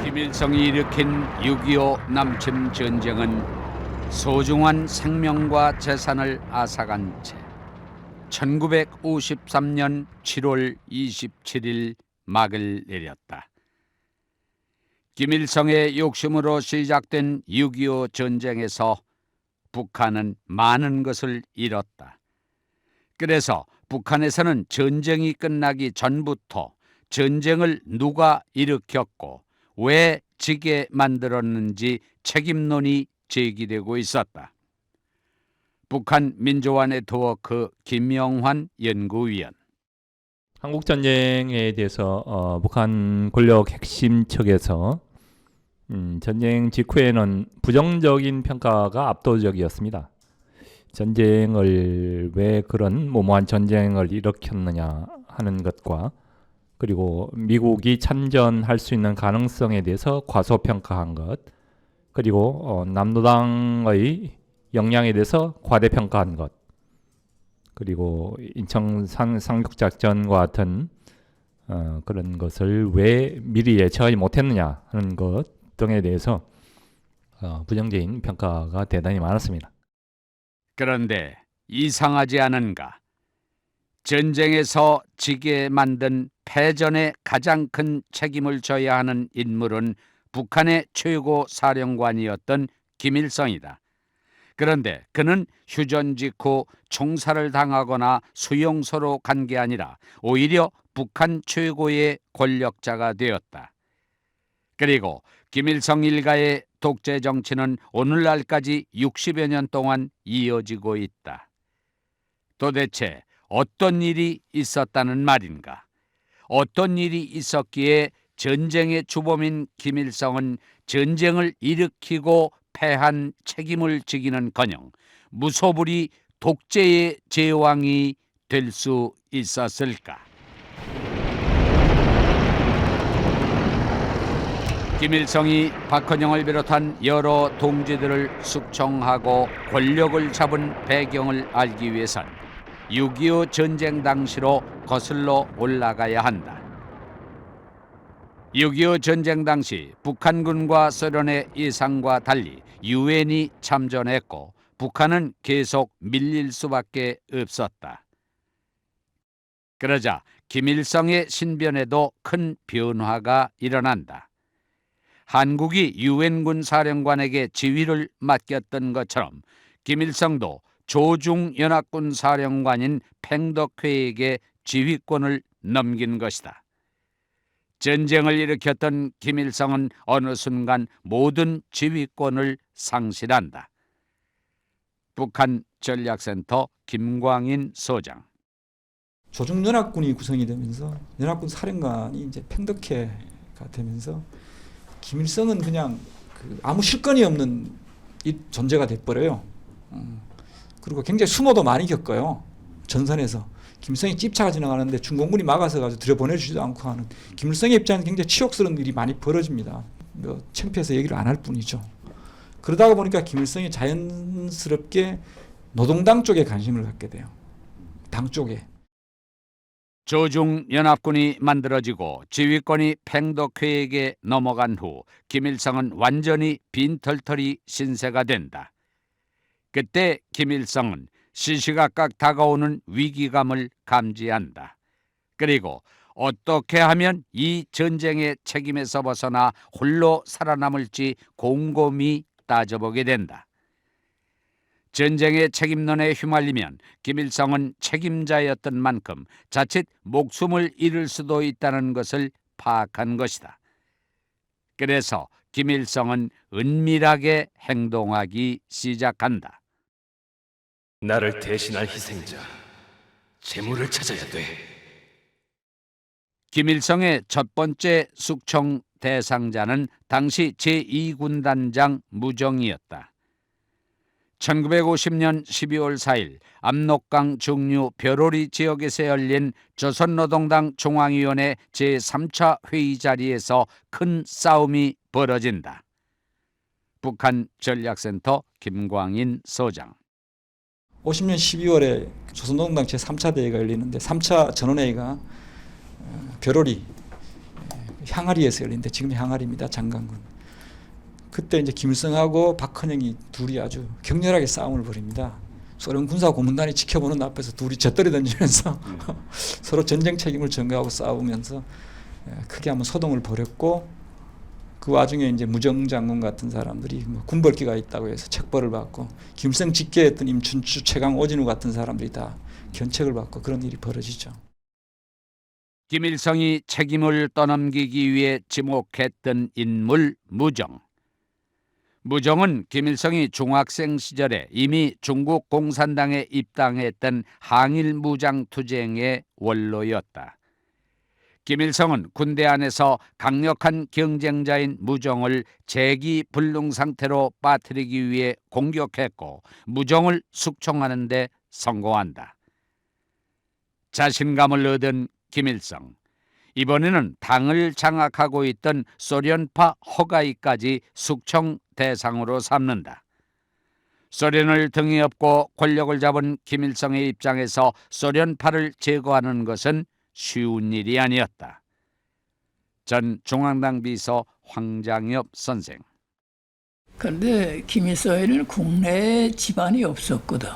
김일성이 일으킨 6.25 남침 전쟁은 소중한 생명과 재산을 앗아간 채 1953년 7월 27일 막을 내렸다. 김일성의 욕심으로 시작된 6.25 전쟁에서 북한은 많은 것을 잃었다. 그래서 북한에서는 전쟁이 끝나기 전부터 전쟁을 누가 일으켰고 왜 지게 만들었는지 책임론이 제기되고 있었다. 북한 민주화 네트워크 김영환 연구위원. 한국 전쟁에 대해서 북한 권력 핵심 측에서 전쟁 직후에는 부정적인 평가가 압도적이었습니다. 전쟁을 왜 그런 무모한 전쟁을 일으켰느냐 하는 것과 그리고 미국이 참전할 수 있는 가능성에 대해서 과소평가한 것, 그리고 남로당의 역량에 대해서 과대평가한 것, 그리고 인천 상륙작전과 같은 그런 것을 왜 미리 예측하지 못했느냐 하는 것 등에 대해서 부정적인 평가가 대단히 많았습니다. 그런데 이상하지 않은가? 전쟁에서 지게 만든 패전의 가장 큰 책임을 져야 하는 인물은 북한의 최고 사령관이었던 김일성이다. 그런데 그는 휴전 직후 총살을 당하거나 수용소로 간 게 아니라 오히려 북한 최고의 권력자가 되었다. 그리고 김일성 일가의 독재 정치는 오늘날까지 60여 년 동안 이어지고 있다. 도대체 어떤 일이 있었다는 말인가? 어떤 일이 있었기에 전쟁의 주범인 김일성은 전쟁을 일으키고 패한 책임을 지기는커녕 무소불위 독재의 제왕이 될 수 있었을까? 김일성이 박헌영을 비롯한 여러 동지들을 숙청하고 권력을 잡은 배경을 알기 위해선 6.25 전쟁 당시로 거슬러 올라가야 한다. 6.25 전쟁 당시 북한군과 소련의 예상과 달리 유엔이 참전했고 북한은 계속 밀릴 수밖에 없었다. 그러자 김일성의 신변에도 큰 변화가 일어난다. 한국이 유엔군 사령관에게 지휘를 맡겼던 것처럼 김일성도 조중연합군 사령관인 팽덕회에게 지휘권을 넘긴 것이다. 전쟁을 일으켰던 김일성은 어느 순간 모든 지휘권을 상실한다. 북한 전략센터 김광인 소장. 조중연합군이 구성이 되면서 연합군 사령관이 이제 팽덕회가 되면서 김일성은 그냥 아무 실권이 없는 이 존재가 돼버려요. 그리고 굉장히 수모도 많이 겪어요. 전선에서. 김일성이 찝차가 지나가는데 중공군이 막아서 가지고 들여보내주지도 않고 하는 김일성의 입장에서 굉장히 치욕스러운 일이 많이 벌어집니다. 창피해서 얘기를 안 할 뿐이죠. 그러다가 보니까 김일성이 자연스럽게 노동당 쪽에 관심을 갖게 돼요. 당 쪽에. 조중연합군이 만들어지고 지휘권이 팽덕회에게 넘어간 후 김일성은 완전히 빈털터리 신세가 된다. 그때 김일성은 시시각각 다가오는 위기감을 감지한다. 그리고 어떻게 하면 이 전쟁의 책임에서 벗어나 홀로 살아남을지 곰곰이 따져보게 된다. 전쟁의 책임론에 휘말리면 김일성은 책임자였던 만큼 자칫 목숨을 잃을 수도 있다는 것을 파악한 것이다. 그래서 김일성은 은밀하게 행동하기 시작한다. 나를 대신할 희생자, 재물을 찾아야 돼. 김일성의 첫 번째 숙청 대상자는 당시 제2군단장 무정이었다. 1950년 12월 4일 압록강 중류 벼로리 지역에서 열린 조선노동당 중앙위원회 제3차 회의 자리에서 큰 싸움이 벌어진다. 북한 전략센터 김광인 소장. 50년 12월에 조선노동당 제3차 대회가 열리는데 3차 전원회의가 벼로리 향하리에서 열린데 지금 향하리입니다. 장강군. 그때 이제 김일성하고 박헌영이 둘이 아주 격렬하게 싸움을 벌입니다. 소련 군사 고문단이 지켜보는 앞에서 둘이 젖더리 던지면서 서로 전쟁 책임을 전가하고 싸우면서 크게 한번 소동을 벌였고, 그 와중에 이제 무정 장군 같은 사람들이 뭐 군벌기가 있다고 해서 책벌을 받고, 김일성 직계했던 임춘추, 최강, 오진우 같은 사람들이 다 견책을 받고 그런 일이 벌어지죠. 김일성이 책임을 떠넘기기 위해 지목했던 인물 무정. 무정은 김일성이 중학생 시절에 이미 중국 공산당에 입당했던 항일 무장 투쟁의 원로였다. 김일성은 군대 안에서 강력한 경쟁자인 무정을 재기불능 상태로 빠뜨리기 위해 공격했고 무정을 숙청하는 데 성공한다. 자신감을 얻은 김일성, 이번에는 당을 장악하고 있던 소련파 허가이까지 숙청 대상으로 삼는다. 소련을 등에 업고 권력을 잡은 김일성의 입장에서 소련파를 제거하는 것은 쉬운 일이 아니었다. 전 중앙당 비서 황장엽 선생. 그런데 김일성에는 국내에 지반이 없었거든.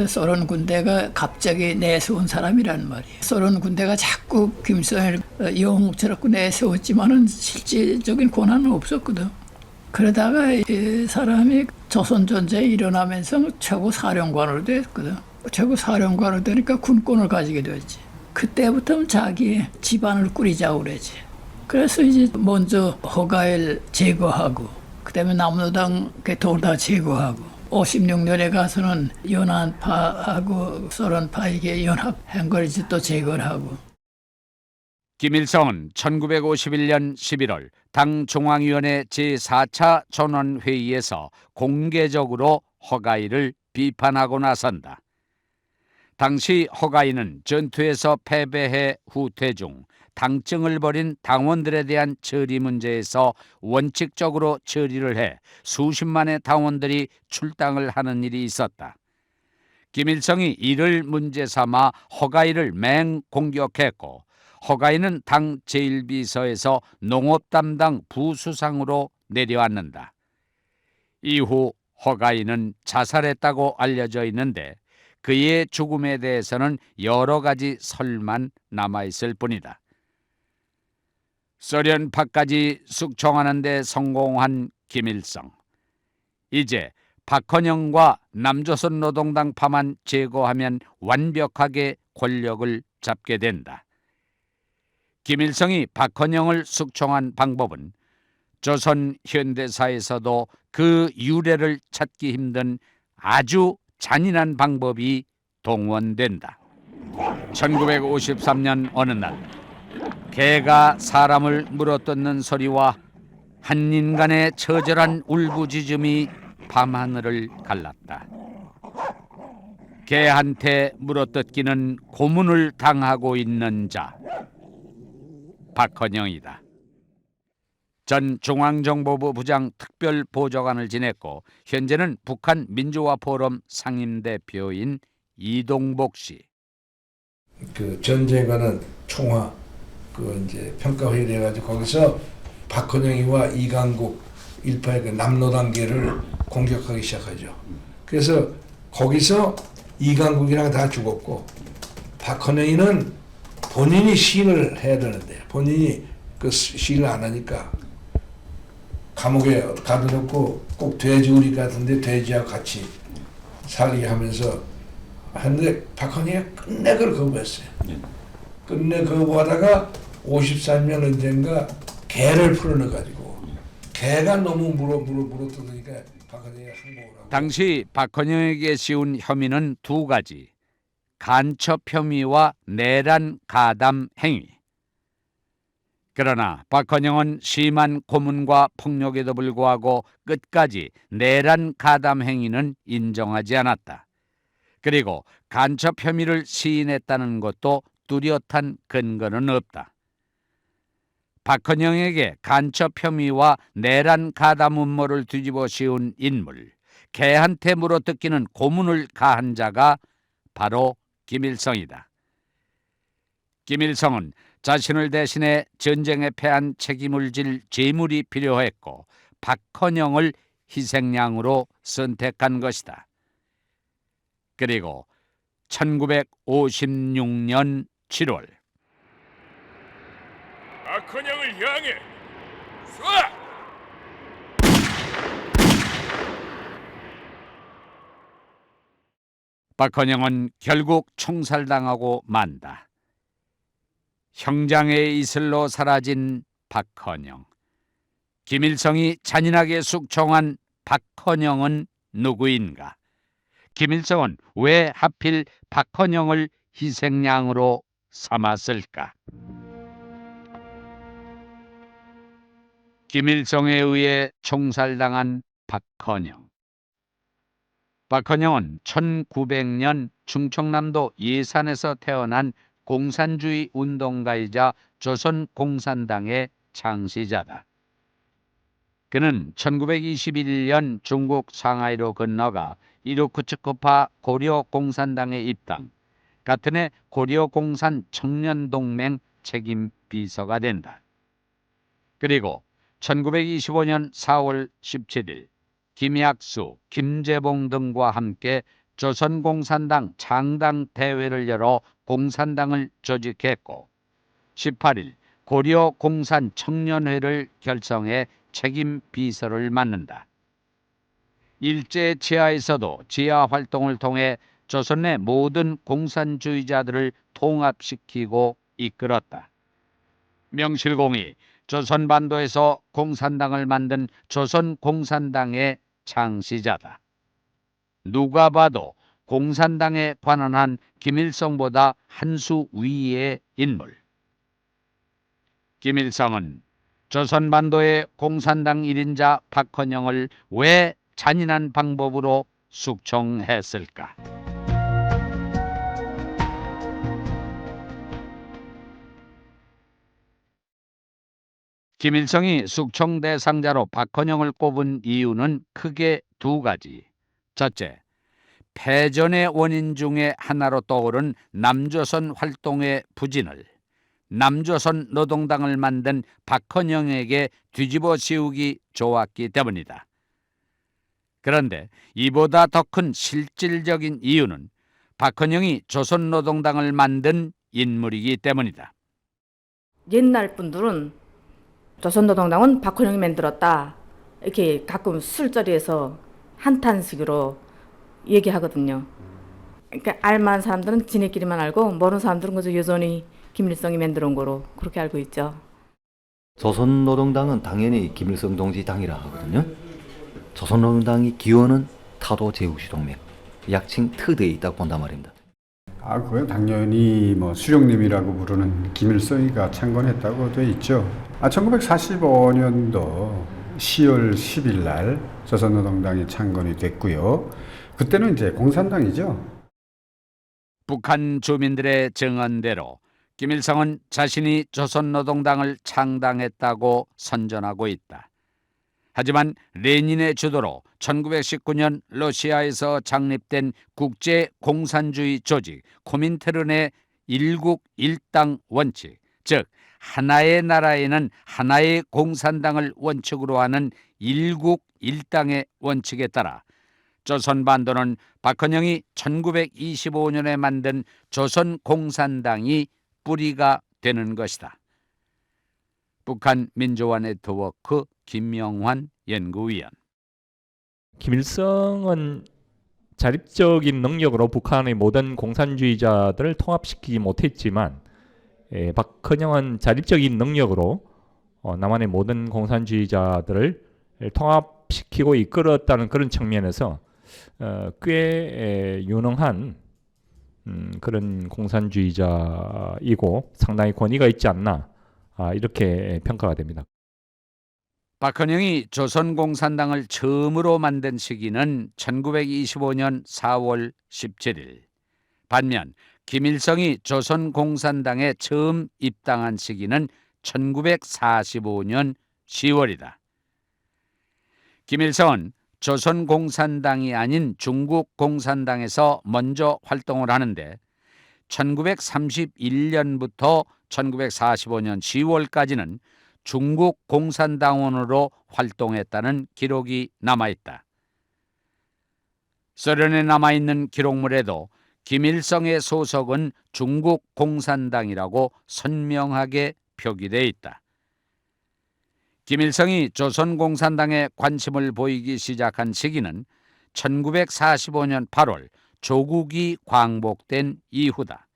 소련 군대가 갑자기 내세운 사람이란 말이에요. 소련 군대가 자꾸 김일성을 영웅처럼 내세웠지만은 실질적인 권한은 없었거든. 그러다가 이 사람이 조선 전쟁이 일어나면서 최고 사령관으로 됐거든. 최고 사령관으로 되니까 군권을 가지게 됐지. 그때부터는 자기 집안을 꾸리자고 그러지. 그래서 이제 먼저 허가일 제거하고, 그다음에 남로당 둘 다 제거하고, 56년에 가서는 연안파하고 소련파에게 연합한 걸 이제 또 제거를 하고. 김일성은 1951년 11월 당 중앙위원회 제4차 전원회의에서 공개적으로 허가일을 비판하고 나선다. 당시 허가일은 전투에서 패배해 후퇴 중 당증을 벌인 당원들에 대한 처리 문제에서 원칙적으로 처리를 해 수십만의 당원들이 출당을 하는 일이 있었다. 김일성이 이를 문제 삼아 허가일을 맹공격했고, 허가일은 당 제1비서에서 농업 담당 부수상으로 내려앉는다. 이후 허가일은 자살했다고 알려져 있는데 그의 죽음에 대해서는 여러 가지 설만 남아있을 뿐이다. 소련파까지 숙청하는 데 성공한 김일성. 이제 박헌영과 남조선 노동당파만 제거하면 완벽하게 권력을 잡게 된다. 김일성이 박헌영을 숙청한 방법은 조선 현대사에서도 그 유래를 찾기 힘든 아주 잔인한 방법이 동원된다. 1953년 어느 날, 개가 사람을 물어뜯는 소리와 한 인간의 처절한 울부짖음이 밤하늘을 갈랐다. 개한테 물어뜯기는 고문을 당하고 있는 자, 박헌영이다. 전 중앙정보부 부장 특별보좌관을 지냈고 현재는 북한 민주화 포럼 상임대표인 이동복 씨. 그 전쟁과는 총화 그 이제 평가회의를 해가지고 거기서 박헌영이와 이강국 일파의 그 남로단계를 공격하기 시작하죠. 그래서 거기서 이강국이랑 다 죽었고, 박헌영이는 본인이 시인을 해야 되는데 본인이 그 시인을 안 하니까 감옥에 가둬놓고 꼭 돼지우리 같은데 돼지하고 같이 살게 하면서 했는데 박헌영이 끝내 그걸 거부했어요. 끝내 거부하다가 53년 언젠가 개를 풀어넣어가지고 개가 너무 물어뜯으니까 박헌영이 항복을 하고. 당시 박헌영에게 씌운 혐의는 두 가지. 간첩 혐의와 내란 가담 행위. 그러나 박헌영은 심한 고문과 폭력에도 불구하고 끝까지 내란 가담 행위는 인정하지 않았다. 그리고 간첩 혐의를 시인했다는 것도 뚜렷한 근거는 없다. 박헌영에게 간첩 혐의와 내란 가담 음모를 뒤집어 씌운 인물, 개한테 물어뜯기는 고문을 가한 자가 바로 김일성이다. 김일성은 자신을 대신해 전쟁에 패한 책임을 질 재물이 필요했고 박헌영을 희생양으로 선택한 것이다. 그리고 1956년 7월 박헌영을 향해 쏴! 박헌영은 결국 총살당하고 만다. 형장의 이슬로 사라진 박헌영. 김일성이 잔인하게 숙청한 박헌영은 누구인가? 김일성은 왜 하필 박헌영을 희생양으로 삼았을까? 김일성에 의해 총살당한 박헌영. 박헌영은 1900년 충청남도 예산에서 태어난 공산주의 운동가이자 조선공산당의 창시자다. 그는 1921년 중국 상하이로 건너가 이루크츠크파 고려공산당에 입당, 같은 해 고려공산 청년동맹 책임 비서가 된다. 그리고 1925년 4월 17일 김약수, 김재봉 등과 함께 조선공산당 창당 대회를 열어 공산당을 조직했고 18일 고려공산청년회를 결성해 책임 비서를 맡는다. 일제 치하에서도 지하 활동을 통해 조선 내 모든 공산주의자들을 통합시키고 이끌었다. 명실공히 조선반도에서 공산당을 만든 조선공산당의 창시자다. 누가 봐도 공산당에 관원한 김일성보다 한 수 위의 인물. 김일성은 조선반도의 공산당 1인자 박헌영을 왜 잔인한 방법으로 숙청했을까? 김일성이 숙청 대상자로 박헌영을 꼽은 이유는 크게 두 가지. 첫째, 패전의 원인 중에 하나로 떠오른 남조선 활동의 부진을 남조선 노동당을 만든 박헌영에게 뒤집어 씌우기 좋았기 때문이다. 그런데 이보다 더 큰 실질적인 이유는 박헌영이 조선노동당을 만든 인물이기 때문이다. 옛날 분들은 조선노동당은 박헌영이 만들었다 이렇게 가끔 술자리에서 한탄식으로 얘기하거든요. 그러니까 알만한 사람들은 지네끼리만 알고 모르는 사람들은 그저 여전히 김일성이 만들어온 거로 그렇게 알고 있죠. 조선노동당은 당연히 김일성 동지 당이라 하거든요. 조선노동당이 기원은 타도 제후시 동맹, 약칭 트드에 있다고 본단 말입니다. 그건 당연히 수령님이라고 부르는 김일성이가 창건했다고 돼 있죠. 1945년도 10월 10일 날 조선노동당이 창건이 됐고요. 그때는 이제 공산당이죠. 북한 주민들의 증언대로 김일성은 자신이 조선노동당을 창당했다고 선전하고 있다. 하지만 레닌의 주도로 1919년 러시아에서 창립된 국제공산주의 조직 코민테른의 일국 일당 원칙, 즉 하나의 나라에는 하나의 공산당을 원칙으로 하는 일국 일당의 원칙에 따라 조선반도는 박헌영이 1925년에 만든 조선공산당이 뿌리가 되는 것이다. 북한 민주화 네트워크 김명환 연구위원. 김일성은 자립적인 능력으로 북한의 모든 공산주의자들을 통합시키지 못했지만 박헌영은 자립적인 능력으로 남한의 모든 공산주의자들을 통합시키고 이끌었다는 그런 측면에서 꽤 유능한 그런 공산주의자이고 상당히 권위가 있지 않나 이렇게 평가가 됩니다. 박헌영이 조선공산당을 처음으로 만든 시기는 1925년 4월 17일. 반면 김일성이 조선공산당에 처음 입당한 시기는 1945년 10월이다. 김일성은 조선공산당이 아닌 중국공산당에서 먼저 활동을 하는데 1931년부터 1945년 10월까지는 중국 공산당원으로 활동했다는 기록이 남아있다. 소련에 남아있는 기록물에도 김일성의 소속은 중국 공산당이라고 선명하게 표기되어 있다. 김일성이 조선공산당에 관심을 보이기 시작한 시기는 1945년 8월 조국이 광복된 이후다.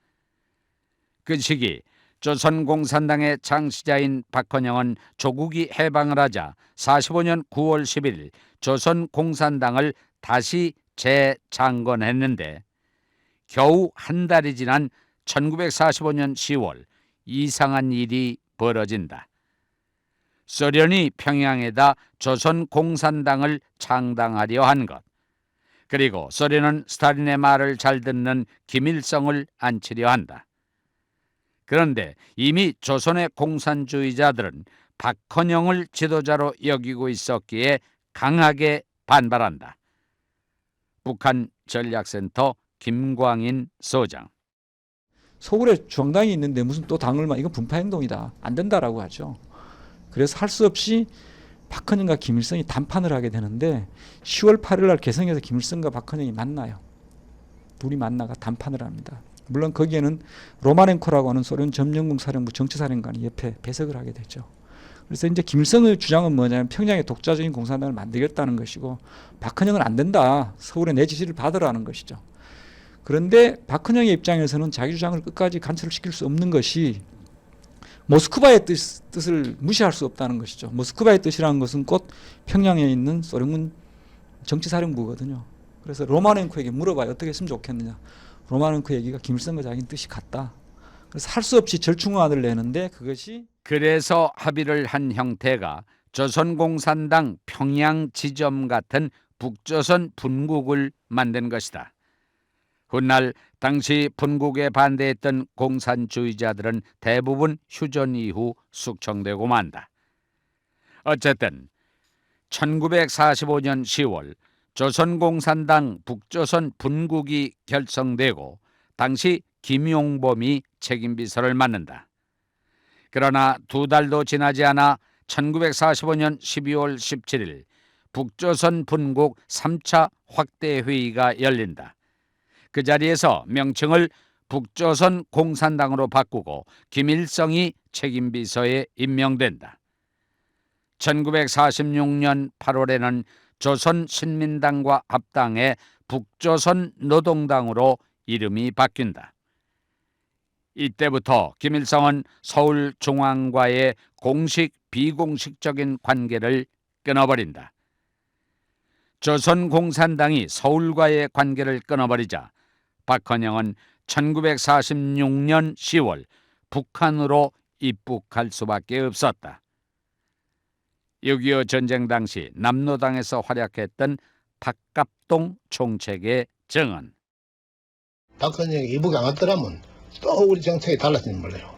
그 시기 조선공산당의 창시자인 박헌영은 조국이 해방을 하자 45년 9월 11일 조선공산당을 다시 재창건했는데 겨우 한 달이 지난 1945년 10월 이상한 일이 벌어진다. 소련이 평양에다 조선공산당을 창당하려 한 것, 그리고 소련은 스탈린의 말을 잘 듣는 김일성을 앉히려 한다. 그런데 이미 조선의 공산주의자들은 박헌영을 지도자로 여기고 있었기에 강하게 반발한다. 북한 전략센터 김광인 소장. 서울에 중앙당이 있는데 무슨 또 당을 이건 분파행동이다. 안 된다라고 하죠. 그래서 할 수 없이 박헌영과 김일성이 담판을 하게 되는데 10월 8일 날 개성에서 김일성과 박헌영이 만나요. 둘이 만나가 담판을 합니다. 물론 거기에는 로마넨코라고 하는 소련 점령군 사령부 정치사령관이 옆에 배석을 하게 되죠. 그래서 이제 김일성의 주장은 뭐냐면 평양에 독자적인 공산당을 만들겠다는 것이고 박헌영은 안 된다. 서울에 내 지시를 받으라는 것이죠. 그런데 박헌영의 입장에서는 자기 주장을 끝까지 관철을 시킬 수 없는 것이 모스크바의 뜻을 무시할 수 없다는 것이죠. 모스크바의 뜻이라는 것은 곧 평양에 있는 소련군 정치사령부거든요. 그래서 로마넨코에게 물어봐요. 어떻게 했으면 좋겠느냐. 로마넨코 얘기가 김일성과 자기는 뜻이 같다. 그래서 할 수 없이 절충안을 내는데 그것이 그래서 합의를 한 형태가 조선공산당 평양 지점 같은 북조선 분국을 만든 것이다. 훗날 당시 분국에 반대했던 공산주의자들은 대부분 휴전 이후 숙청되고 만다. 어쨌든 1945년 10월 조선공산당 북조선 분국이 결성되고 당시 김용범이 책임비서를 맡는다. 그러나 두 달도 지나지 않아 1945년 12월 17일 북조선 분국 3차 확대회의가 열린다. 그 자리에서 명칭을 북조선 공산당으로 바꾸고 김일성이 책임비서에 임명된다. 1946년 8월에는 조선신민당과 합당해 북조선 노동당으로 이름이 바뀐다. 이때부터 김일성은 서울중앙과의 공식 비공식적인 관계를 끊어버린다. 조선공산당이 서울과의 관계를 끊어버리자 박헌영은 1946년 10월 북한으로 입북할 수밖에 없었다. 6.25 전쟁 당시 남로당에서 활약했던 박갑동 총책의 증언. 박헌영이 이북에 안 왔더라면 또 우리 정책이 달라지는 거예요.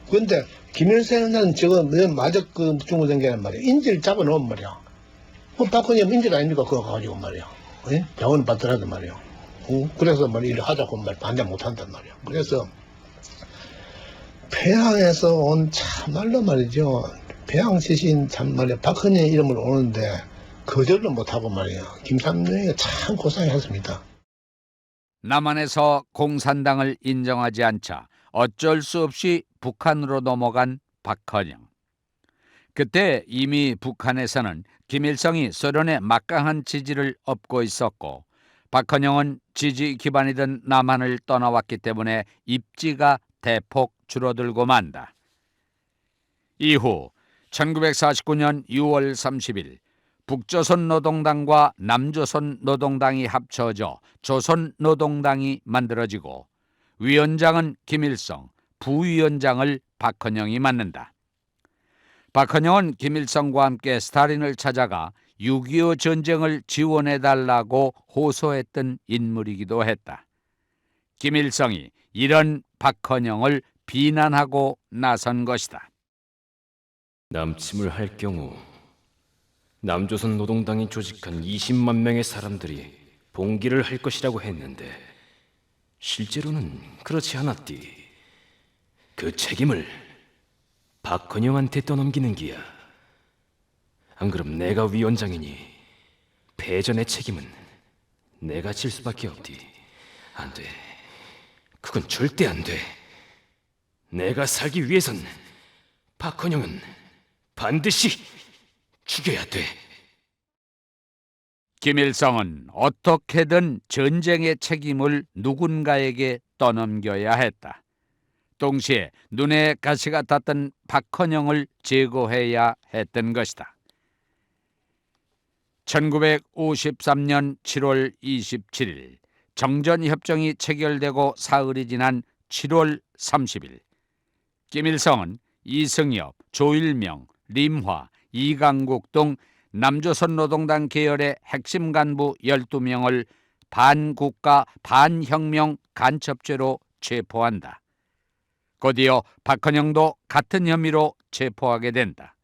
그런데 김일성은 저거 마저 그 중국된 게 말이야. 인지를 잡아놓은 말이야. 박헌영 인질 아닙니까? 그거 가지고 말이야. 자원 받더라도 말이야. 그래서 말이야 일을 하자고 말 반대 못한단 말이야. 그래서 평양에서 온 참말로 말이죠. 평양 출신 참 말이야 박헌영 이름으로 오는데 거절도 못하고 말이야. 김삼룡이가 참 고생했습니다. 남한에서 공산당을 인정하지 않자 어쩔 수 없이 북한으로 넘어간 박헌영. 그때 이미 북한에서는 김일성이 소련의 막강한 지지를 얻고 있었고 박헌영은 지지 기반이던 남한을 떠나왔기 때문에 입지가 대폭 줄어들고 만다. 이후 1949년 6월 30일 북조선노동당과 남조선노동당이 합쳐져 조선노동당이 만들어지고 위원장은 김일성, 부위원장을 박헌영이 맡는다. 박헌영은 김일성과 함께 스탈린을 찾아가 6.25 전쟁을 지원해달라고 호소했던 인물이기도 했다. 김일성이 이런 박헌영을 비난하고 나선 것이다. 남침을 할 경우 남조선 노동당이 조직한 20만 명의 사람들이 봉기를 할 것이라고 했는데 실제로는 그렇지 않았디. 그 책임을 박헌영한테 떠넘기는 기야. 안 그럼 내가 위원장이니 패전의 책임은 내가 질 수밖에 없디. 안 돼. 그건 절대 안 돼. 내가 살기 위해선 박헌영은 반드시 죽여야 돼. 김일성은 어떻게든 전쟁의 책임을 누군가에게 떠넘겨야 했다. 동시에 눈에 가시가 닿던 박헌영을 제거해야 했던 것이다. 1953년 7월 27일 정전협정이 체결되고 사흘이 지난 7월 30일 김일성은 이승엽, 조일명, 림화, 이강국 등 남조선노동당 계열의 핵심 간부 12명을 반국가 반혁명 간첩죄로 체포한다. 곧이어 박헌영도 같은 혐의로 체포하게 된다.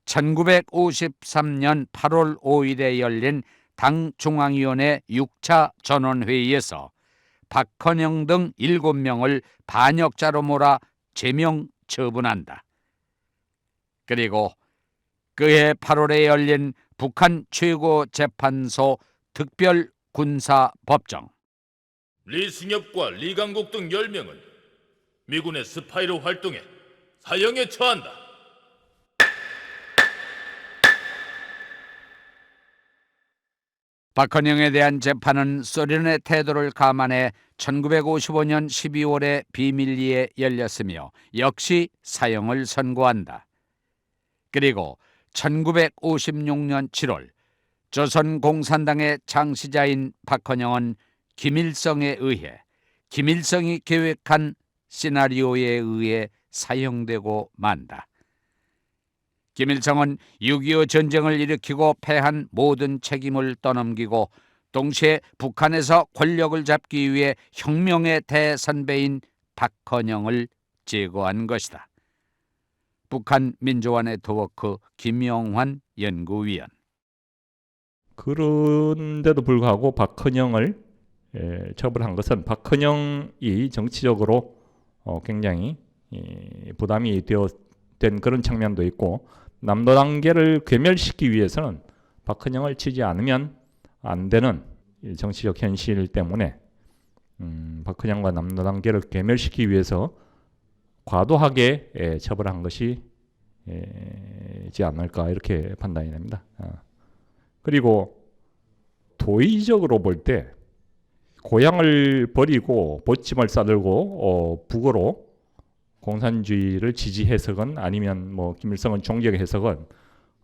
1953년 8월 5일에 열린 당 중앙위원회 6차 전원회의에서 박헌영 등 7명을 반역자로 몰아 제명 처분한다. 그리고 그해 8월에 열린 북한 최고재판소 특별군사법정. 리승엽과 리강국 등 10명은 미군의 스파이로 활동해 사형에 처한다. 박헌영에 대한 재판은 소련의 태도를 감안해 1955년 12월에 비밀리에 열렸으며 역시 사형을 선고한다. 그리고 1956년 7월 조선공산당의 창시자인 박헌영은 김일성에 의해 김일성이 계획한 시나리오에 의해 사형되고 만다. 김일성은 6.25 전쟁을 일으키고 패한 모든 책임을 떠넘기고 동시에 북한에서 권력을 잡기 위해 혁명의 대선배인 박헌영을 제거한 것이다. 북한 민주화 네트워크 김영환 연구위원. 그런데도 불구하고 박헌영을 처벌한 것은 박헌영이 정치적으로 굉장히 부담이 된 그런 측면도 있고, 남노당계를 괴멸시키기 위해서는 박헌영을 치지 않으면 안 되는 정치적 현실 때문에 박헌영과 남노당계를 괴멸시키기 위해서 과도하게 처벌한 것이지 않을까, 이렇게 판단이 됩니다. 그리고 도의적으로 볼 때 고향을 버리고 보침을 싸들고 북으로 공산주의를 지지해서건 아니면 뭐 김일성은 종적해서건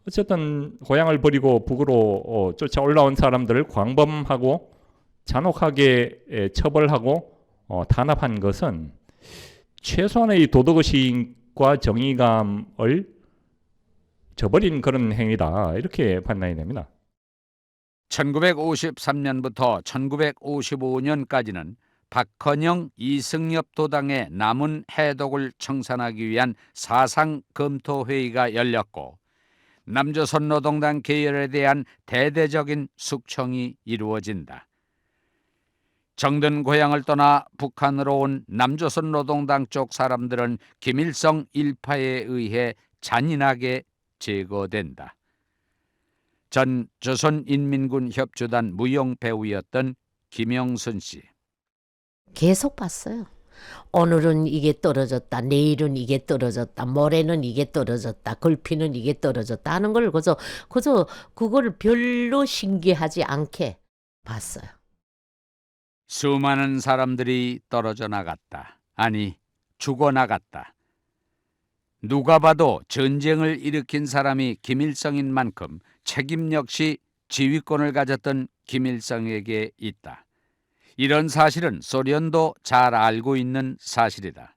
어쨌든 고향을 버리고 북으로 쫓아 올라온 사람들을 광범하고 잔혹하게 처벌하고 탄압한 것은 최소한의 도덕의식과 정의감을 저버린 그런 행위다, 이렇게 판단이 됩니다. 1953년부터 1955년까지는 박헌영, 이승엽 도당의 남은 해독을 청산하기 위한 사상검토회의가 열렸고 남조선노동당 계열에 대한 대대적인 숙청이 이루어진다. 정든 고향을 떠나 북한으로 온 남조선노동당 쪽 사람들은 김일성 일파에 의해 잔인하게 제거된다. 전 조선인민군 협조단 무용배우였던 김영순 씨. 계속 봤어요. 오늘은 이게 떨어졌다, 내일은 이게 떨어졌다, 모레는 이게 떨어졌다, 걸피는 이게 떨어졌다 하는 걸 그저 그걸 별로 신기하지 않게 봤어요. 수많은 사람들이 떨어져 나갔다. 아니, 죽어나갔다. 누가 봐도 전쟁을 일으킨 사람이 김일성인 만큼 책임 역시 지휘권을 가졌던 김일성에게 있다. 이런 사실은 소련도 잘 알고 있는 사실이다.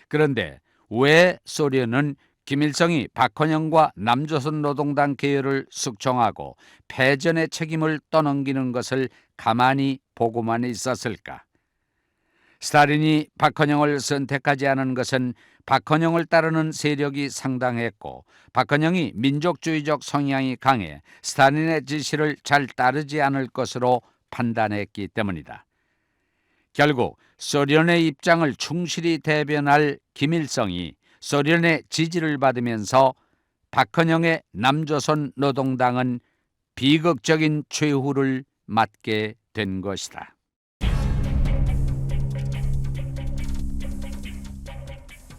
그런데 왜 소련은 김일성이 박헌영과 남조선노동당 계열을 숙청하고 패전의 책임을 떠넘기는 것을 가만히 보고만 있었을까? 스탈린이 박헌영을 선택하지 않은 것은 박헌영을 따르는 세력이 상당했고 박헌영이 민족주의적 성향이 강해 스탈린의 지시를 잘 따르지 않을 것으로 판단했기 때문이다. 결국 소련의 입장을 충실히 대변할 김일성이 소련의 지지를 받으면서 박헌영의 남조선 노동당은 비극적인 최후를 맞게 된 것이다.